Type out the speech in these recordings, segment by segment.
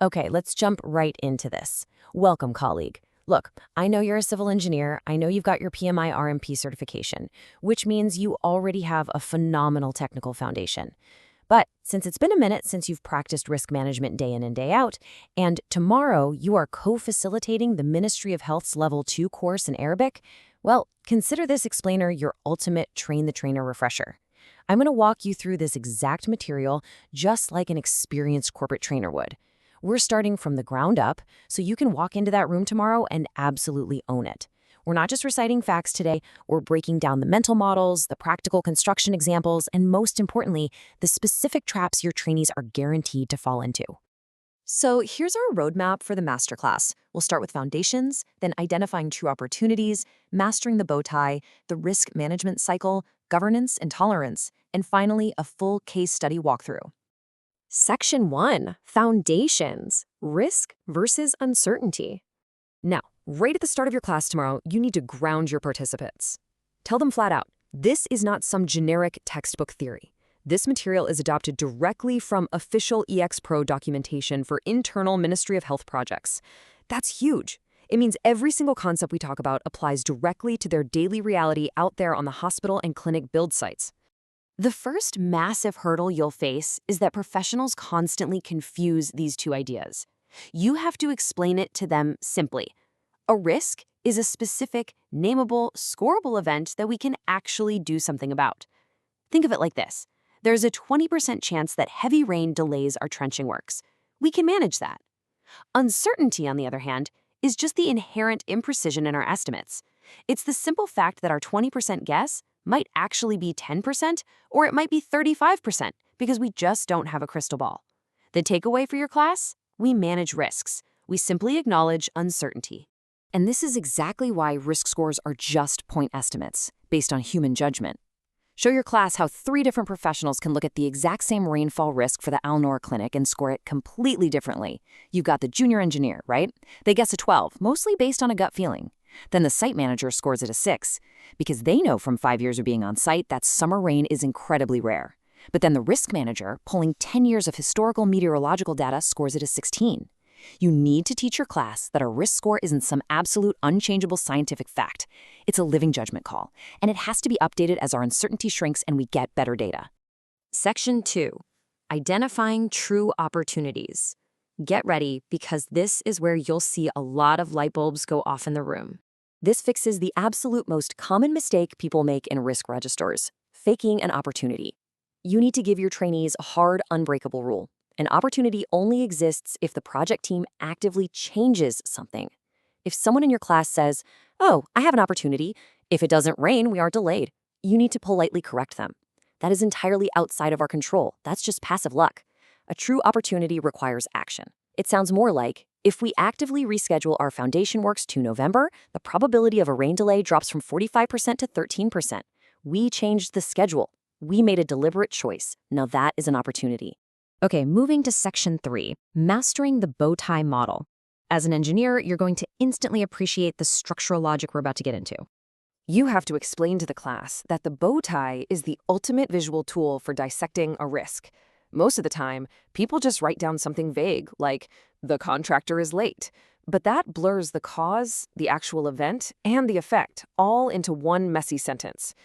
Okay, let's jump right into this. Welcome, colleague. Look, I know you're a civil engineer. I know you've got your PMI RMP certification, which means you already have a phenomenal technical foundation. But since it's been a minute since you've practiced risk management day in and day out, and tomorrow you are co-facilitating the Ministry of Health's Level 2 course in Arabic, well, consider this explainer your ultimate train the trainer refresher. I'm going to walk you through this exact material just like an experienced corporate trainer would. We're starting from the ground up, so you can walk into that room tomorrow and absolutely own it. We're not just reciting facts today, we're breaking down the mental models, the practical construction examples, and most importantly, the specific traps your trainees are guaranteed to fall into. So here's our roadmap for the masterclass. We'll start with foundations, then identifying true opportunities, mastering the bow tie, the risk management cycle, governance and tolerance, and finally, a full case study walkthrough. Section 1, Foundations, Risk versus Uncertainty. Now, right at the start of your class tomorrow, you need to ground your participants. Tell them flat out, this is not some generic textbook theory. This material is adopted directly from official EXPRO documentation for internal Ministry of Health projects. That's huge. It means every single concept we talk about applies directly to their daily reality out there on the hospital and clinic build sites. The first massive hurdle you'll face is that professionals constantly confuse these two ideas. You have to explain it to them simply. A risk is a specific, nameable, scorable event that we can actually do something about. Think of it like this. There's a 20% chance that heavy rain delays our trenching works. We can manage that. Uncertainty, on the other hand, is just the inherent imprecision in our estimates. It's the simple fact that our 20% guess might actually be 10%, or it might be 35%, because we just don't have a crystal ball. The takeaway for your class? We manage risks. We simply acknowledge uncertainty. And this is exactly why risk scores are just point estimates, based on human judgment. Show your class how 3 different professionals can look at the exact same rainfall risk for the Al Noor Clinic and score it completely differently. You've got the junior engineer, right? They guess a 12, mostly based on a gut feeling. Then the site manager scores it a 6, because they know from 5 years of being on site that summer rain is incredibly rare. But then the risk manager, pulling 10 years of historical meteorological data, scores it a 16. You need to teach your class that a risk score isn't some absolute unchangeable scientific fact. It's a living judgment call, and it has to be updated as our uncertainty shrinks and we get better data. Section 2, Identifying True Opportunities. Get ready, because this is where you'll see a lot of light bulbs go off in the room. This fixes the absolute most common mistake people make in risk registers, faking an opportunity. You need to give your trainees a hard, unbreakable rule. An opportunity only exists if the project team actively changes something. If someone in your class says, "Oh, I have an opportunity. If it doesn't rain, we are delayed," you need to politely correct them. That is entirely outside of our control. That's just passive luck. A true opportunity requires action. It sounds more like, if we actively reschedule our foundation works to November, the probability of a rain delay drops from 45% to 13%. We changed the schedule. We made a deliberate choice. Now that is an opportunity. Okay, moving to Section 3, Mastering the Bow Tie Model. As an engineer, you're going to instantly appreciate the structural logic we're about to get into. You have to explain to the class that the bow tie is the ultimate visual tool for dissecting a risk. Most of the time, people just write down something vague, like, the contractor is late. But that blurs the cause, the actual event, and the effect, all into one messy sentence.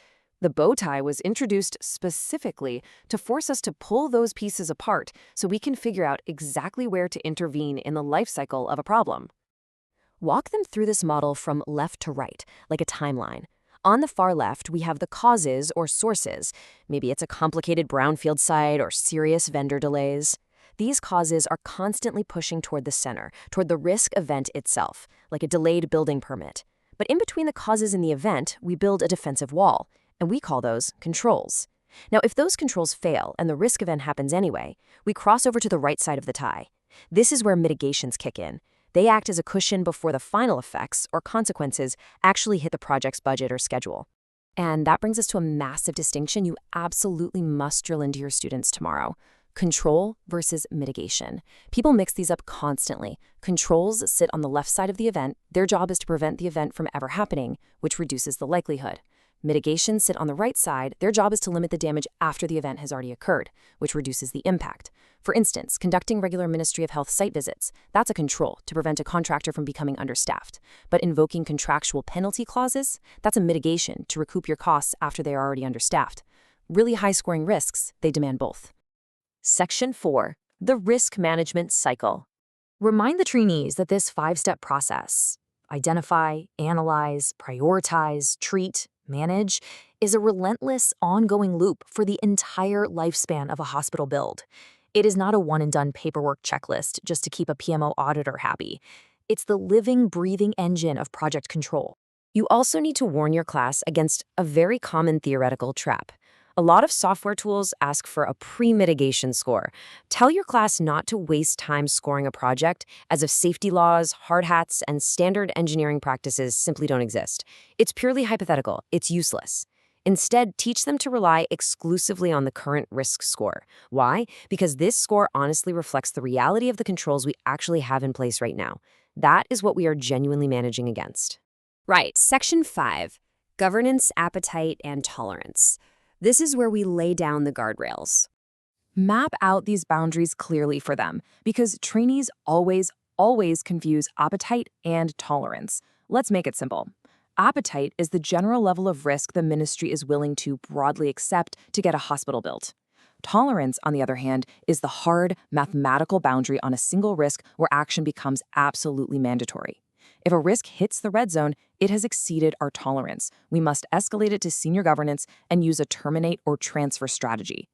The bow tie was introduced specifically to force us to pull those pieces apart so we can figure out exactly where to intervene in the life cycle of a problem. Walk them through this model from left to right, like a timeline. On the far left, we have the causes or sources. Maybe it's a complicated brownfield site or serious vendor delays. These causes are constantly pushing toward the center, toward the risk event itself, like a delayed building permit. But in between the causes and the event, we build a defensive wall, and we call those controls. Now, if those controls fail and the risk event happens anyway, we cross over to the right side of the tie. This is where mitigations kick in. They act as a cushion before the final effects or consequences actually hit the project's budget or schedule. And that brings us to a massive distinction you absolutely must drill into your students tomorrow. Control versus mitigation. People mix these up constantly. Controls sit on the left side of the event. Their job is to prevent the event from ever happening, which reduces the likelihood. Mitigations sit on the right side. Their job is to limit the damage after the event has already occurred, which reduces the impact. For instance, conducting regular Ministry of Health site visits, that's a control to prevent a contractor from becoming understaffed. But invoking contractual penalty clauses, that's a mitigation to recoup your costs after they are already understaffed. Really high-scoring risks, they demand both. Section 4. The Risk Management Cycle. Remind the trainees that this 5-step process, identify, analyze, prioritize, treat, manage, is a relentless, ongoing loop for the entire lifespan of a hospital build. It is not a one-and-done paperwork checklist just to keep a PMO auditor happy. It's the living, breathing engine of project control. You also need to warn your class against a very common theoretical trap. A lot of software tools ask for a pre-mitigation score. Tell your class not to waste time scoring a project as if safety laws, hard hats, and standard engineering practices simply don't exist. It's purely hypothetical. It's useless. Instead, teach them to rely exclusively on the current risk score. Why? Because this score honestly reflects the reality of the controls we actually have in place right now. That is what we are genuinely managing against. Right. Section 5. Governance, Appetite, and Tolerance. This is where we lay down the guardrails. Map out these boundaries clearly for them, because trainees always confuse appetite and tolerance. Let's make it simple. Appetite is the general level of risk the ministry is willing to broadly accept to get a hospital built. Tolerance, on the other hand, is the hard, mathematical boundary on a single risk where action becomes absolutely mandatory. If a risk hits the red zone, it has exceeded our tolerance. We must escalate it to senior governance and use a terminate or transfer strategy.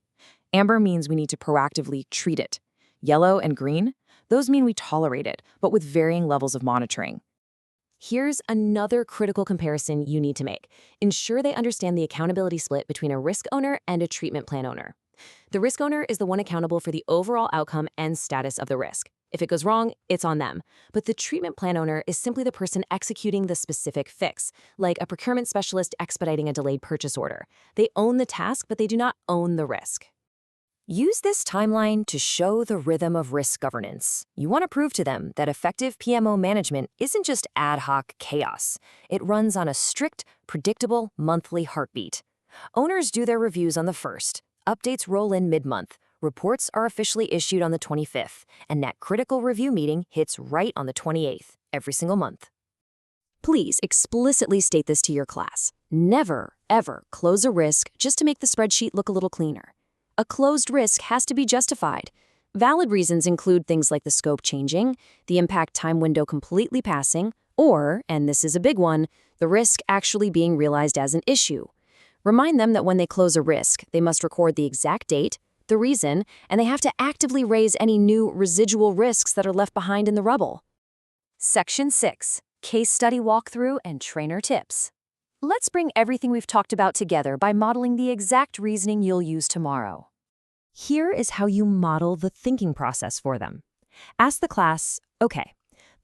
Amber means we need to proactively treat it. Yellow and green, those mean we tolerate it, but with varying levels of monitoring. Here's another critical comparison you need to make. Ensure they understand the accountability split between a risk owner and a treatment plan owner. The risk owner is the one accountable for the overall outcome and status of the risk. If it goes wrong, it's on them. But the treatment plan owner is simply the person executing the specific fix, like a procurement specialist expediting a delayed purchase order. They own the task, but they do not own the risk. Use this timeline to show the rhythm of risk governance. You want to prove to them that effective PMO management isn't just ad hoc chaos. It runs on a strict, predictable monthly heartbeat. Owners do their reviews on the 1st. Updates roll in mid-month. Reports are officially issued on the 25th, and that critical review meeting hits right on the 28th, every single month. Please explicitly state this to your class. Never, ever close a risk just to make the spreadsheet look a little cleaner. A closed risk has to be justified. Valid reasons include things like the scope changing, the impact time window completely passing, or, and this is a big one, the risk actually being realized as an issue. Remind them that when they close a risk, they must record the exact date, the reason, and they have to actively raise any new residual risks that are left behind in the rubble. Section 6. Case Study Walkthrough and Trainer Tips. Let's bring everything we've talked about together by modeling the exact reasoning you'll use tomorrow. Here is how you model the thinking process for them. Ask the class, okay,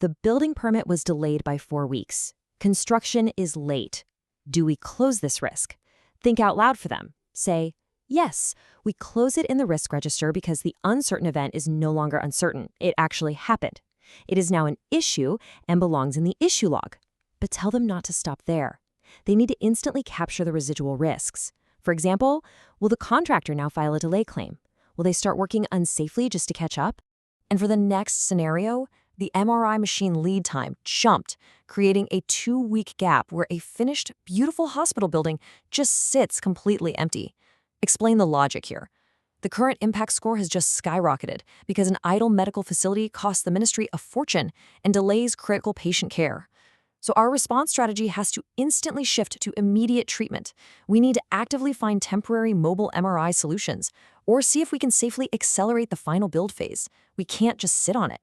the building permit was delayed by 4 weeks. Construction is late. Do we close this risk? Think out loud for them. Say, yes, we close it in the risk register because the uncertain event is no longer uncertain. It actually happened. It is now an issue and belongs in the issue log. But tell them not to stop there. They need to instantly capture the residual risks. For example, will the contractor now file a delay claim? Will they start working unsafely just to catch up? And for the next scenario, the MRI machine lead time jumped, creating a 2-week gap where a finished, beautiful hospital building just sits completely empty. Explain the logic here. The current impact score has just skyrocketed because an idle medical facility costs the ministry a fortune and delays critical patient care. So our response strategy has to instantly shift to immediate treatment. We need to actively find temporary mobile MRI solutions or see if we can safely accelerate the final build phase. We can't just sit on it.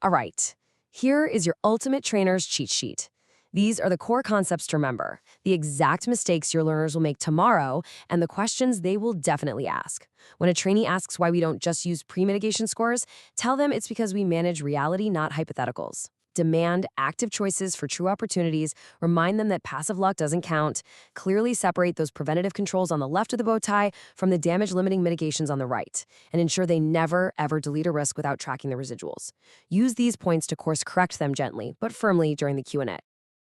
All right, here is your ultimate trainer's cheat sheet. These are the core concepts to remember, the exact mistakes your learners will make tomorrow, and the questions they will definitely ask. When a trainee asks why we don't just use pre-mitigation scores, tell them it's because we manage reality, not hypotheticals. Demand active choices for true opportunities, remind them that passive luck doesn't count, clearly separate those preventative controls on the left of the bow tie from the damage-limiting mitigations on the right, and ensure they never, ever delete a risk without tracking the residuals. Use these points to course correct them gently, but firmly during the Q&A.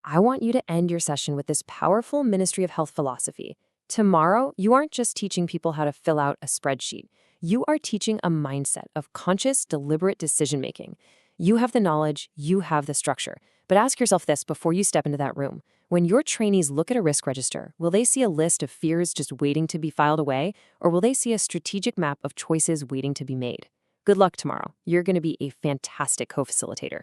I want you to end your session with this powerful Ministry of Health philosophy. Tomorrow, you aren't just teaching people how to fill out a spreadsheet. You are teaching a mindset of conscious, deliberate decision making. You have the knowledge, you have the structure. But ask yourself this before you step into that room. When your trainees look at a risk register, will they see a list of fears just waiting to be filed away, or will they see a strategic map of choices waiting to be made? Good luck tomorrow. You're going to be a fantastic co-facilitator.